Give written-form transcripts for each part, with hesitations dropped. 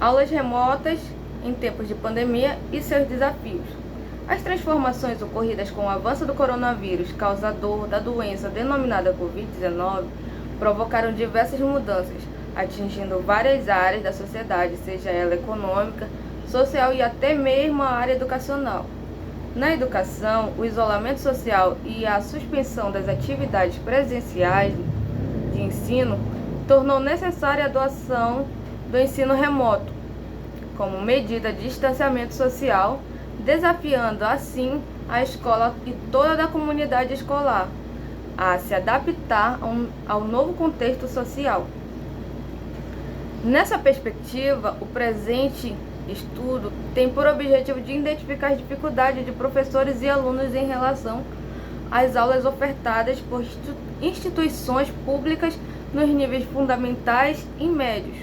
aulas remotas em tempos de pandemia e seus desafios. As transformações ocorridas com o avanço do coronavírus, causador da doença denominada Covid-19, provocaram diversas mudanças, atingindo várias áreas da sociedade, seja ela econômica, social e até mesmo a área educacional. Na educação, o isolamento social e a suspensão das atividades presenciais de ensino tornou necessária a adoção do ensino remoto, como medida de distanciamento social, desafiando assim a escola e toda a comunidade escolar a se adaptar ao novo contexto social. Nessa perspectiva, o presente estudo tem por objetivo de identificar as dificuldades de professores e alunos em relação às aulas ofertadas por instituições públicas nos níveis fundamentais e médios.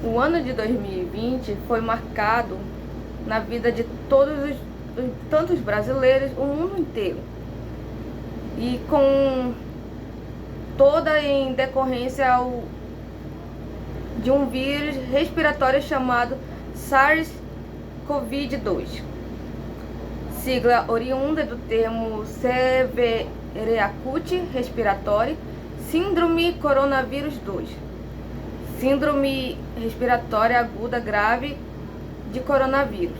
O ano de 2020 foi marcado na vida de tantos brasileiros, o mundo inteiro, e com toda em decorrência de um vírus respiratório chamado SARS-CoV-2, sigla oriunda do termo Severe Acute Respiratory Síndrome Coronavírus 2, síndrome respiratória aguda grave de coronavírus,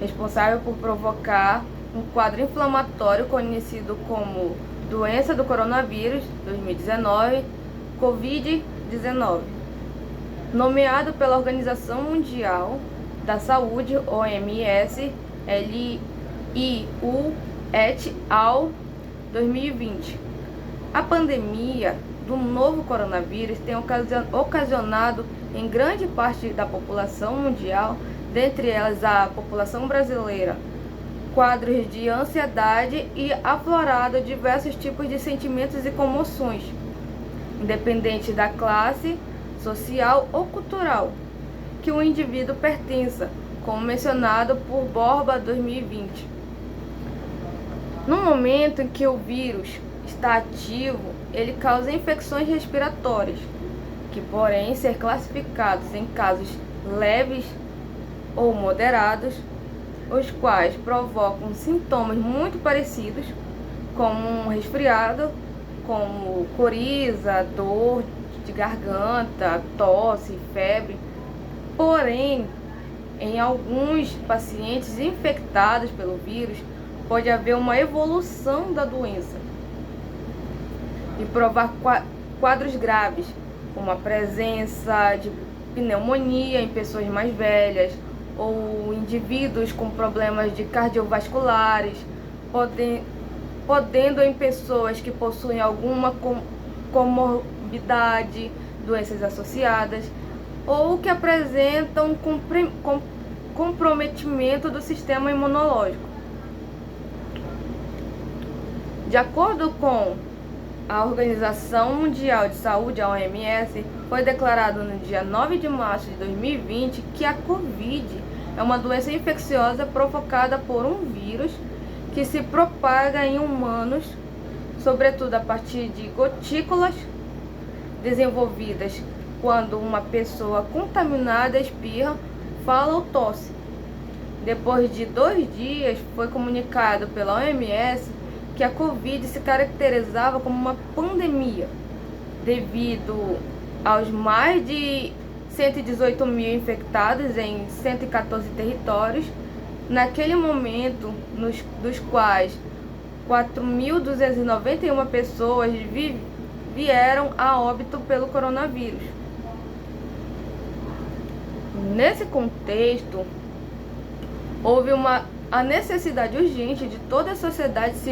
responsável por provocar um quadro inflamatório conhecido como doença do coronavírus 2019, Covid-19, nomeado pela Organização Mundial da Saúde, OMS, LIU et al. 2020. A pandemia do novo coronavírus tem ocasionado em grande parte da população mundial, dentre elas a população brasileira, quadros de ansiedade e aflorado diversos tipos de sentimentos e comoções, independente da classe social ou cultural que o indivíduo pertença, como mencionado por Borba 2020. No momento em que o vírus está ativo, ele causa infecções respiratórias, que porém ser classificados em casos leves ou moderados, os quais provocam sintomas muito parecidos, como um resfriado, como coriza, dor de garganta, tosse, febre. Porém, em alguns pacientes infectados pelo vírus, pode haver uma evolução da doença e provar quadros graves, como a presença de pneumonia em pessoas mais velhas ou indivíduos com problemas de cardiovasculares, podendo em pessoas que possuem alguma comorbidade, doenças associadas, ou que apresentam comprometimento do sistema imunológico. De acordo com a Organização Mundial de Saúde, a OMS, foi declarado no dia 9 de março de 2020 que a Covid é uma doença infecciosa provocada por um vírus que se propaga em humanos, sobretudo a partir de gotículas desenvolvidas quando uma pessoa contaminada espirra, fala ou tosse. Depois de 2 dias, foi comunicado pela OMS que a Covid se caracterizava como uma pandemia, devido aos mais de 118 mil infectados em 114 territórios, naquele momento, dos quais 4.291 pessoas vieram a óbito pelo coronavírus. Nesse contexto, houve a necessidade urgente de toda a sociedade se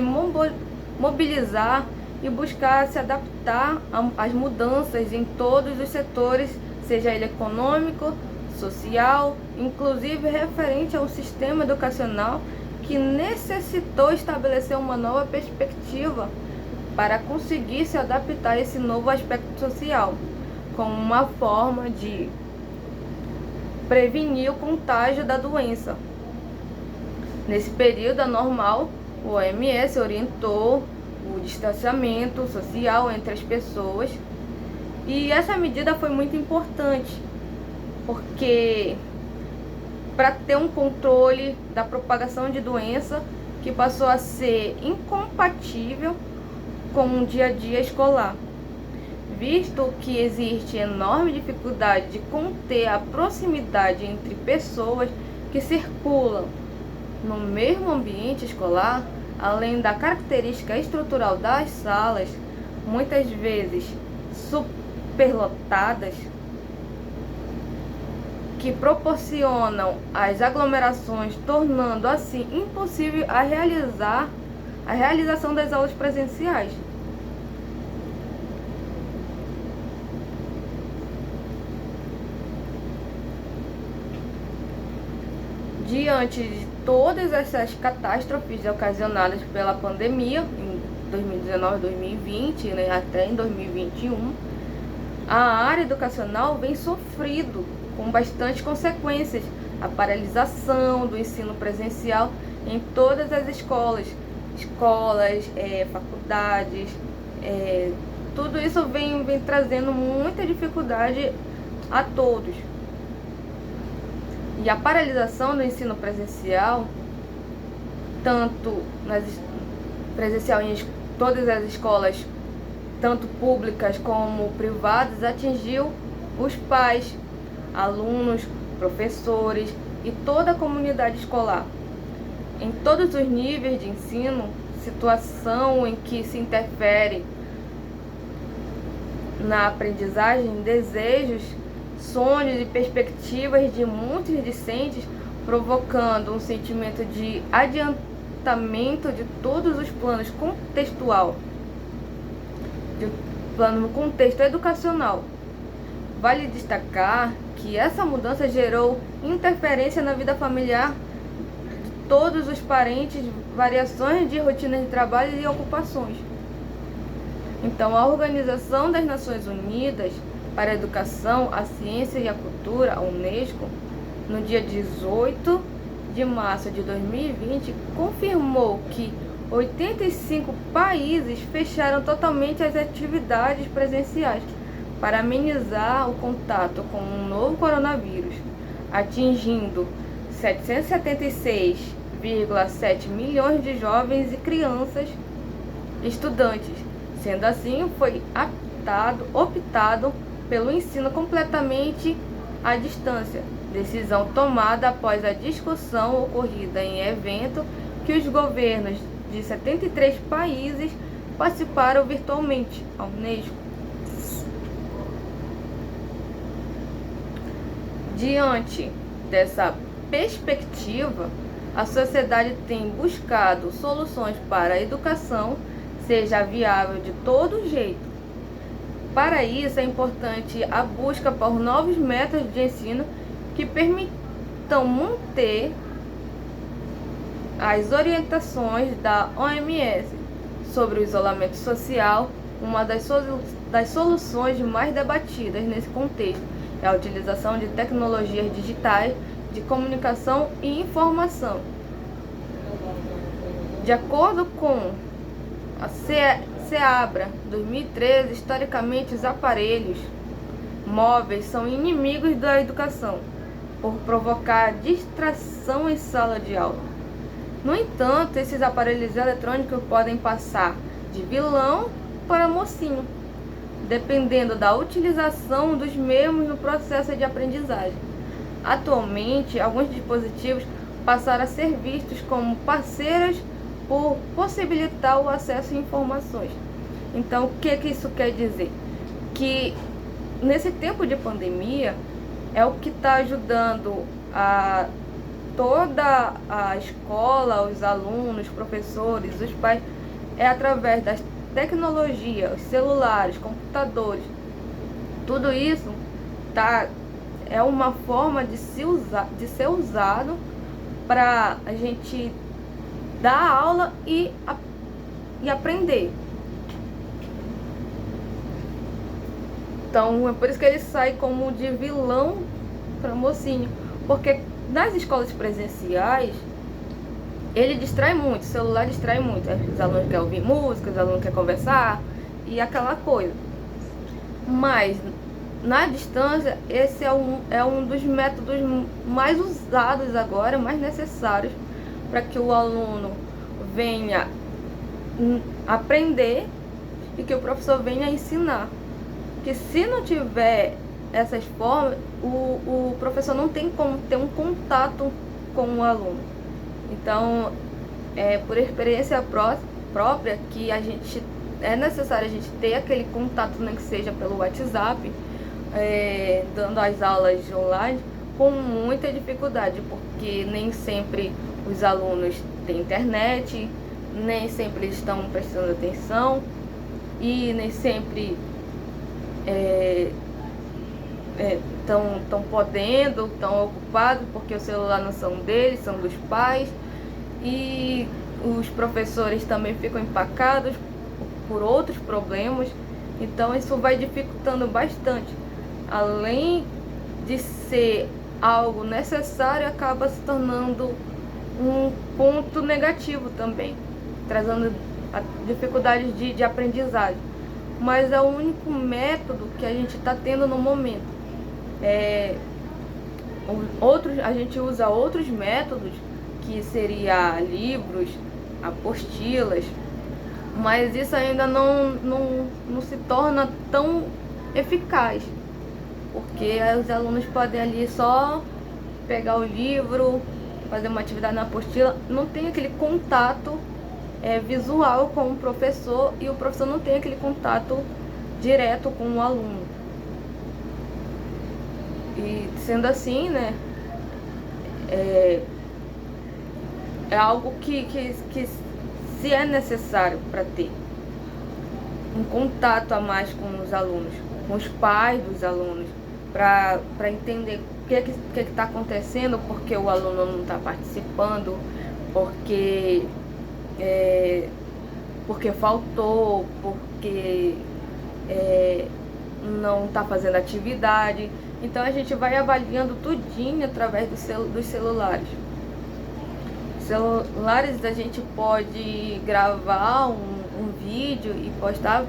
mobilizar e buscar se adaptar às mudanças em todos os setores, seja ele econômico, social, inclusive referente ao sistema educacional, que necessitou estabelecer uma nova perspectiva para conseguir se adaptar a esse novo aspecto social, como uma forma de prevenir o contágio da doença. Nesse período anormal, o OMS orientou o distanciamento social entre as pessoas. E essa medida foi muito importante, porque para ter um controle da propagação de doença que passou a ser incompatível com o dia a dia escolar, visto que existe enorme dificuldade de conter a proximidade entre pessoas que circulam no mesmo ambiente escolar, além da característica estrutural das salas, muitas vezes superlotadas, que proporcionam as aglomerações, tornando assim impossível a realização das aulas presenciais. Diante de todas essas catástrofes ocasionadas pela pandemia, em 2019, 2020, né, até em 2021, a área educacional vem sofrido com bastantes consequências. A paralisação do ensino presencial em todas as escolas, faculdades, tudo isso vem trazendo muita dificuldade a todos. E a paralisação do ensino presencial, tanto presencial em todas as escolas, tanto públicas como privadas, atingiu os pais, alunos, professores e toda a comunidade escolar. Em todos os níveis de ensino, situação em que se interfere na aprendizagem, desejos, sonhos e perspectivas de muitos discentes, provocando um sentimento de adiantamento de todos os planos no contexto educacional. Vale destacar que essa mudança gerou interferência na vida familiar de todos os parentes, variações de rotinas de trabalho e ocupações. Então, a Organização das Nações Unidas para a Educação, a Ciência e a Cultura, a Unesco, no dia 18 de março de 2020, confirmou que 85 países fecharam totalmente as atividades presenciais para amenizar o contato com o novo coronavírus, atingindo 776,7 milhões de jovens e crianças estudantes. Sendo assim, foi optado pelo ensino completamente à distância, decisão tomada após a discussão ocorrida em evento que os governos de 73 países participaram virtualmente, a Unesco. Diante dessa perspectiva, a sociedade tem buscado soluções para a educação seja viável de todo jeito. Para isso, é importante a busca por novos métodos de ensino que permitam manter as orientações da OMS sobre o isolamento social. Uma das soluções mais debatidas nesse contexto é a utilização de tecnologias digitais de comunicação e informação. De acordo com a SEABRA 2013, historicamente os aparelhos móveis são inimigos da educação por provocar distração em sala de aula. No entanto, esses aparelhos eletrônicos podem passar de vilão para mocinho, dependendo da utilização dos mesmos no processo de aprendizagem. Atualmente, alguns dispositivos passaram a ser vistos como parceiros por possibilitar o acesso a informações. Então, o que isso quer dizer? Que nesse tempo de pandemia é o que está ajudando a toda a escola, os alunos, os professores, os pais, é através das tecnologias, os celulares, computadores. Tudo isso é uma forma de ser usado para a gente dar aula e aprender. Então, é por isso que ele sai como de vilão para mocinho. Porque nas escolas presenciais, ele distrai muito, o celular distrai muito. Os alunos querem ouvir música, os alunos querem conversar e aquela coisa. Mas na distância, esse é um dos métodos mais usados agora, mais necessários para que o aluno venha aprender e que o professor venha ensinar. Porque se não tiver essas formas, o professor não tem como ter um contato com o aluno. Então, por experiência própria que é necessário a gente ter aquele contato, nem que seja pelo WhatsApp, dando as aulas online, com muita dificuldade, porque nem sempre os alunos têm internet, nem sempre eles estão prestando atenção e nem sempre estão podendo, estão ocupados, porque o celular não são deles, são dos pais, e os professores também ficam empacados por outros problemas. Então isso vai dificultando bastante. Além de ser algo necessário, acaba se tornando um ponto negativo também, trazendo dificuldades de aprendizagem. Mas é o único método que a gente está tendo no momento. A gente usa outros métodos, que seria livros, apostilas, mas isso ainda não se torna tão eficaz, porque os alunos podem ali só pegar o livro, fazer uma atividade na apostila, não tem aquele contato visual com o professor, e o professor não tem aquele contato direto com o aluno. E sendo assim, né, é algo que se é necessário para ter um contato a mais com os alunos, com os pais dos alunos, para entender o que está acontecendo, porque o aluno não está participando, porque faltou, porque não está fazendo atividade. Então a gente vai avaliando tudinho através dos celulares. Celulares, a gente pode gravar um vídeo e postar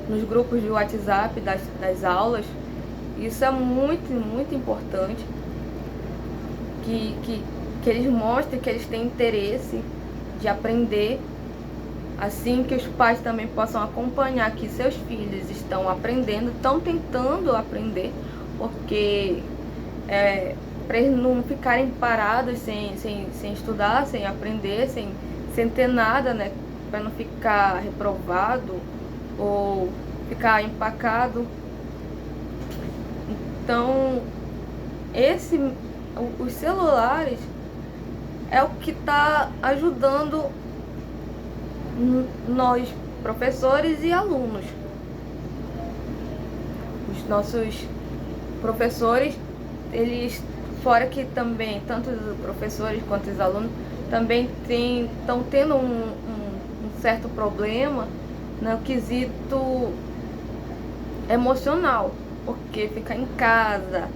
nos grupos de WhatsApp das aulas. Isso é muito, muito importante, que eles mostrem que eles têm interesse de aprender, assim que os pais também possam acompanhar que seus filhos estão aprendendo, estão tentando aprender, porque para eles não ficarem parados sem estudar, sem aprender, sem ter nada, né, para não ficar reprovado ou ficar empacado. Então, os celulares é o que está ajudando nós, professores e alunos. Os nossos professores, eles, fora que também, tanto os professores quanto os alunos, também estão tendo um certo problema no quesito emocional, porque ficar em casa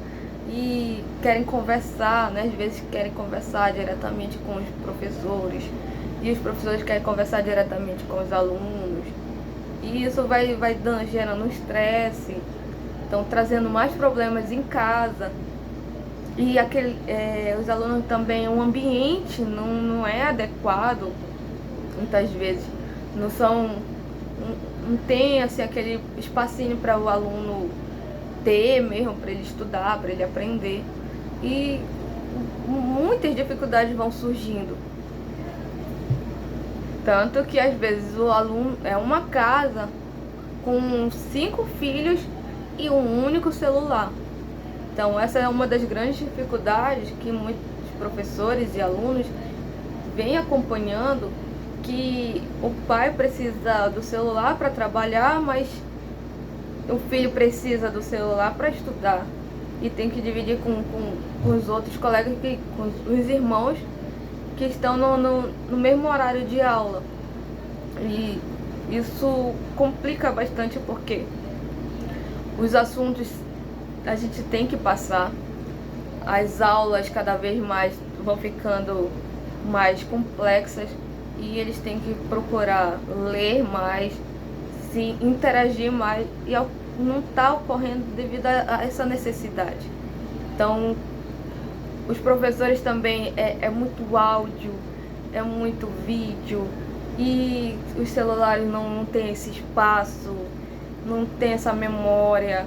e querem conversar, né? Às vezes querem conversar diretamente com os professores, e os professores querem conversar diretamente com os alunos, e isso vai gerando um estresse, então trazendo mais problemas em casa. E os alunos também, o ambiente não é adequado, muitas vezes não tem assim aquele espacinho para o aluno ter mesmo, para ele estudar, para ele aprender, e muitas dificuldades vão surgindo. Tanto que às vezes o aluno é uma casa com 5 filhos e um único celular. Então essa é uma das grandes dificuldades que muitos professores e alunos vêm acompanhando, que o pai precisa do celular para trabalhar, mas o filho precisa do celular para estudar, e tem que dividir com os outros colegas, com os irmãos que estão no mesmo horário de aula. E isso complica bastante, porque os assuntos a gente tem que passar, as aulas cada vez mais vão ficando mais complexas e eles têm que procurar ler mais, se interagir mais e não está ocorrendo devido a essa necessidade. Então, os professores também é muito áudio, é muito vídeo e os celulares não tem esse espaço, não tem essa memória.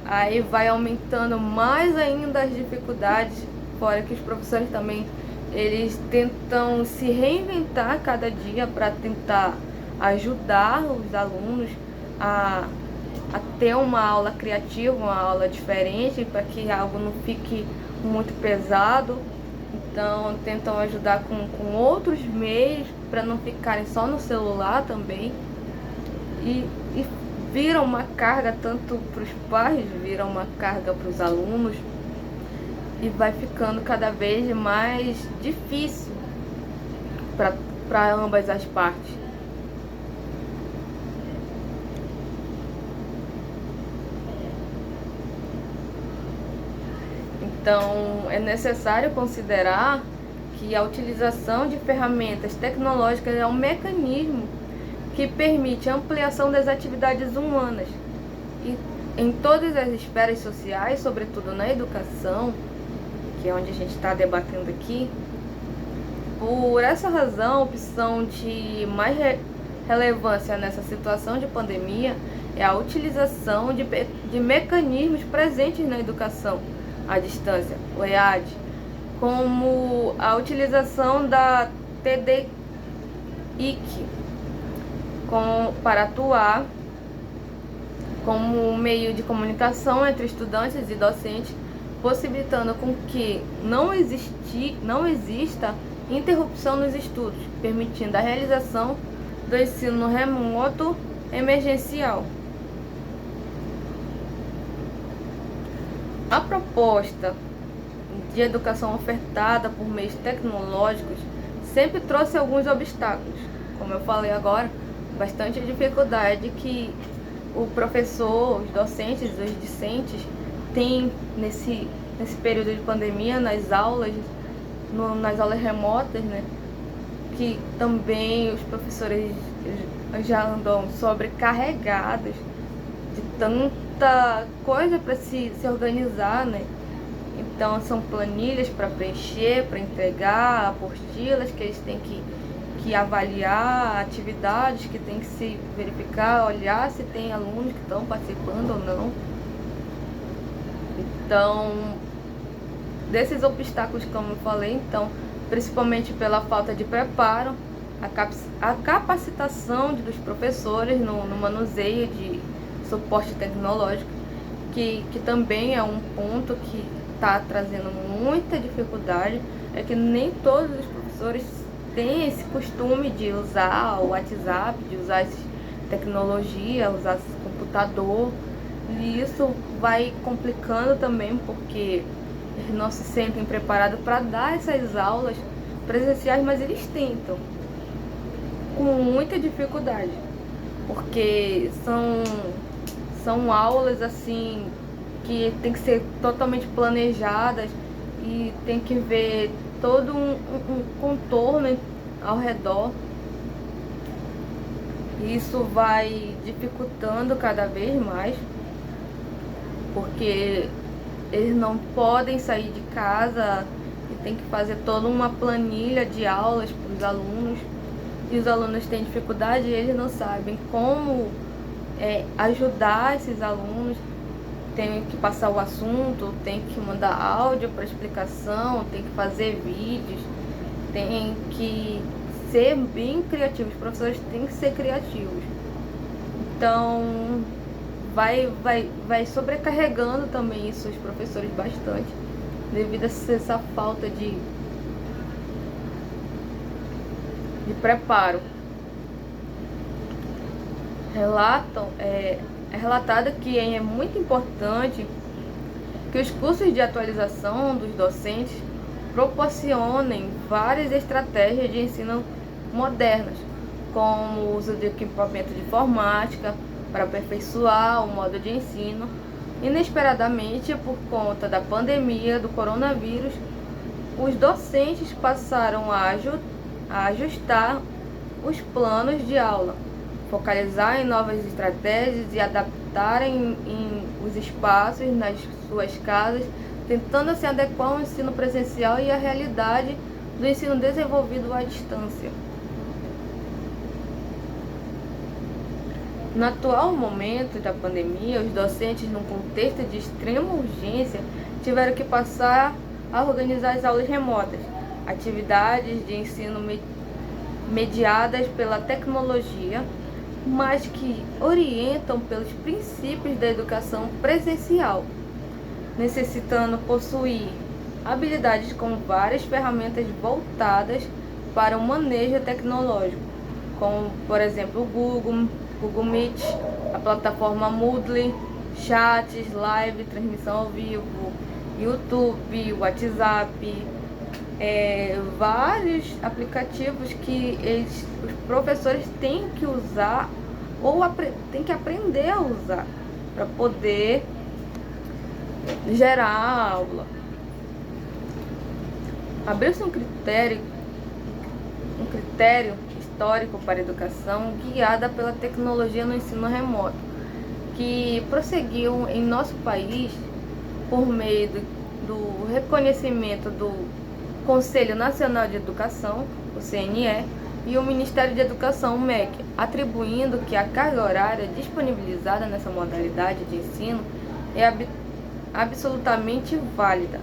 Aí vai aumentando mais ainda as dificuldades, fora que os professores também eles tentam se reinventar cada dia para tentar ajudar os alunos a ter uma aula criativa, uma aula diferente, para que algo não fique muito pesado. Então tentam ajudar com outros meios para não ficarem só no celular também. E viram uma carga tanto para os pais, viram uma carga para os alunos. E vai ficando cada vez mais difícil para ambas as partes. Então, é necessário considerar que a utilização de ferramentas tecnológicas é um mecanismo que permite a ampliação das atividades humanas e em todas as esferas sociais, sobretudo na educação, que é onde a gente está debatendo aqui. Por essa razão, a opção de mais relevância nessa situação de pandemia é a utilização de mecanismos presentes na educação à distância, o EAD, como a utilização da TDIC para atuar como meio de comunicação entre estudantes e docentes, possibilitando com que não exista interrupção nos estudos, permitindo a realização do ensino remoto emergencial. A proposta de educação ofertada por meios tecnológicos sempre trouxe alguns obstáculos, como eu falei agora, bastante dificuldade que o professor, os docentes, os discentes têm nesse período de pandemia, nas aulas remotas, né? Que também os professores já andam sobrecarregados de tanta coisa para se organizar, né? Então são planilhas para preencher, para entregar, apostilas que eles têm que avaliar, atividades que tem que se verificar, olhar se tem alunos que estão participando ou não. Então, desses obstáculos, como eu falei, então, principalmente pela falta de preparo, a capacitação dos professores no manuseio de suporte tecnológico, que também é um ponto que está trazendo muita dificuldade, é que nem todos os professores têm esse costume de usar o WhatsApp, de usar essa tecnologia, usar esse computador, e isso vai complicando também porque eles não se sentem preparados para dar essas aulas presenciais, mas eles tentam com muita dificuldade, porque são aulas assim que tem que ser totalmente planejadas e tem que ver todo um contorno ao redor. Isso vai dificultando cada vez mais, porque eles não podem sair de casa e tem que fazer toda uma planilha de aulas para os alunos. E os alunos têm dificuldade e eles não sabem como ajudar esses alunos. Tem que passar o assunto, tem que mandar áudio para explicação, tem que fazer vídeos, tem que ser bem criativos. Os professores têm que ser criativos. Então vai sobrecarregando também isso os professores bastante, devido a essa falta de preparo. É relatado que é muito importante que os cursos de atualização dos docentes proporcionem várias estratégias de ensino modernas, como o uso de equipamento de informática para aperfeiçoar o modo de ensino. Inesperadamente, por conta da pandemia do coronavírus, os docentes passaram a ajustar os planos de aula, focalizar em novas estratégias e adaptarem os espaços nas suas casas, tentando se adequar ao ensino presencial e à realidade do ensino desenvolvido à distância. No atual momento da pandemia, os docentes, num contexto de extrema urgência, tiveram que passar a organizar as aulas remotas, atividades de ensino mediadas pela tecnologia, mas que orientam pelos princípios da educação presencial, necessitando possuir habilidades com várias ferramentas voltadas para o manejo tecnológico, como, por exemplo, o Google Meet, a plataforma Moodle, chats, live, transmissão ao vivo, YouTube, WhatsApp, vários aplicativos que os professores têm que usar ou têm que aprender a usar para poder gerar a aula. Abriu-se um critério histórico para a educação guiada pela tecnologia no ensino remoto, que prosseguiu em nosso país por meio do reconhecimento do Conselho Nacional de Educação, o CNE, e o Ministério de Educação, o MEC, atribuindo que a carga horária disponibilizada nessa modalidade de ensino é absolutamente válida.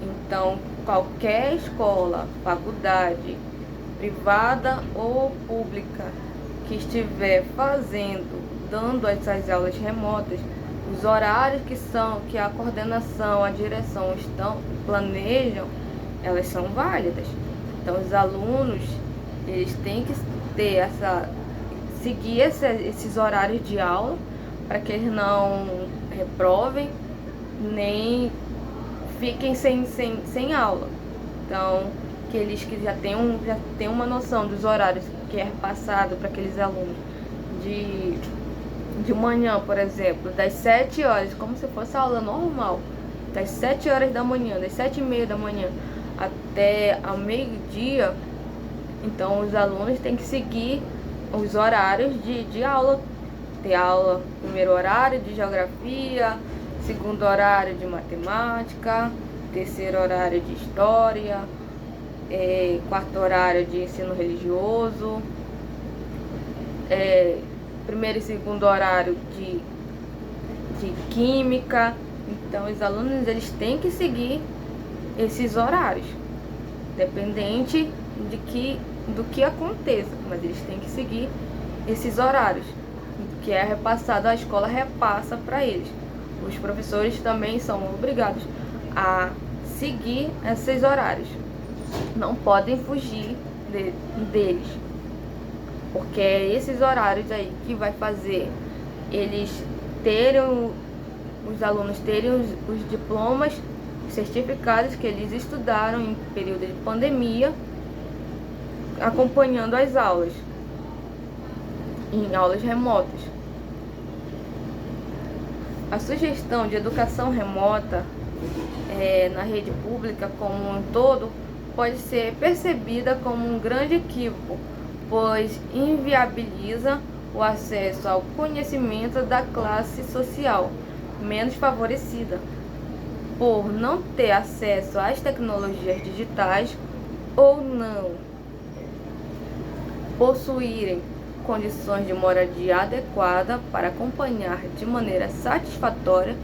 Então, qualquer escola, faculdade, privada ou pública que estiver dando essas aulas remotas, os horários que a coordenação, a direção planejam, elas são válidas. Então, os alunos, eles têm que seguir esses horários de aula para que eles não reprovem nem fiquem sem aula. Então, que eles que já têm uma noção dos horários que é passado para aqueles alunos de manhã, por exemplo, das 7 horas, como se fosse aula normal, das 7 horas da manhã, das 7h30 da manhã até ao meio-dia. Então, os alunos têm que seguir os horários de aula. Ter aula, primeiro horário de geografia, segundo horário de matemática, terceiro horário de história, quarto horário de ensino religioso, primeiro e segundo horário de química. Então, os alunos, eles têm que seguir esses horários, dependente do que aconteça, mas eles têm que seguir esses horários, que é repassado, a escola repassa para eles. Os professores também são obrigados a seguir esses horários, não podem fugir deles, porque é esses horários aí que vai fazer os alunos terem os diplomas, os certificados que eles estudaram em período de pandemia, acompanhando as aulas, em aulas remotas. A sugestão de educação remota na rede pública como um todo pode ser percebida como um grande equívoco, pois inviabiliza o acesso ao conhecimento da classe social menos favorecida, por não ter acesso às tecnologias digitais ou não possuírem condições de moradia adequada para acompanhar de maneira satisfatória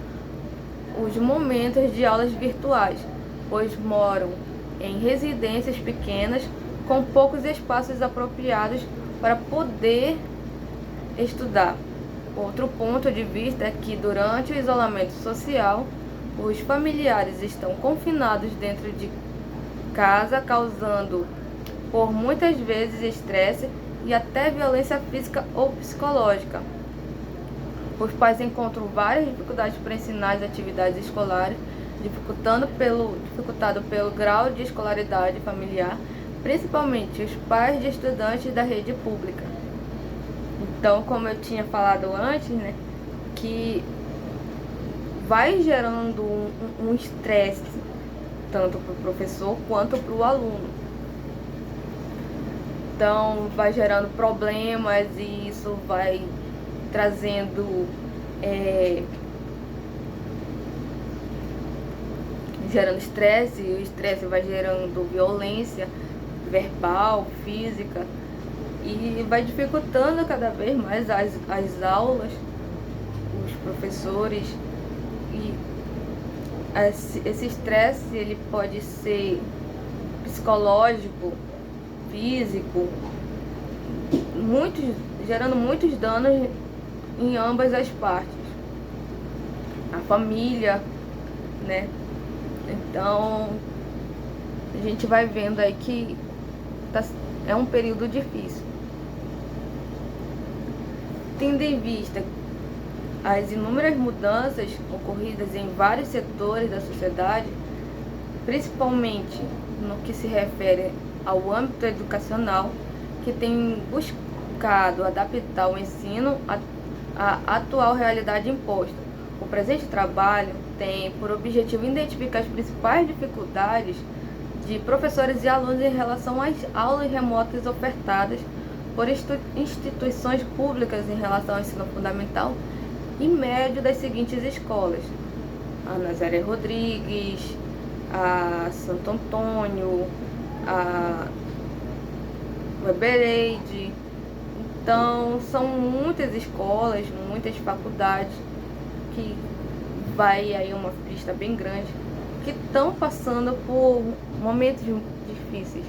os momentos de aulas virtuais, pois moram em residências pequenas com poucos espaços apropriados para poder estudar. Outro ponto de vista é que durante o isolamento social, os familiares estão confinados dentro de casa, causando por muitas vezes estresse e até violência física ou psicológica. Os pais encontram várias dificuldades para ensinar as atividades escolares, dificultado pelo grau de escolaridade familiar, principalmente os pais de estudantes da rede pública. Então, como eu tinha falado antes, né, que vai gerando um estresse tanto para o professor quanto para o aluno. Então vai gerando problemas e isso vai trazendo gerando estresse, e o estresse vai gerando violência verbal, física, e vai dificultando cada vez mais as aulas, os professores. E esse estresse ele pode ser psicológico, físico, gerando muitos danos em ambas as partes. A família, né? Então a gente vai vendo aí que é um período difícil. Tendo em vista as inúmeras mudanças ocorridas em vários setores da sociedade, principalmente no que se refere ao âmbito educacional, que tem buscado adaptar o ensino à atual realidade imposta. O presente trabalho tem por objetivo identificar as principais dificuldades de professores e alunos em relação às aulas remotas ofertadas por instituições públicas em relação ao ensino fundamental e médio das seguintes escolas: a Nazaré Rodrigues, a Santo Antônio, a Webereide. Então são muitas escolas, muitas faculdades, que vai aí uma lista bem grande, que estão passando por momentos difíceis.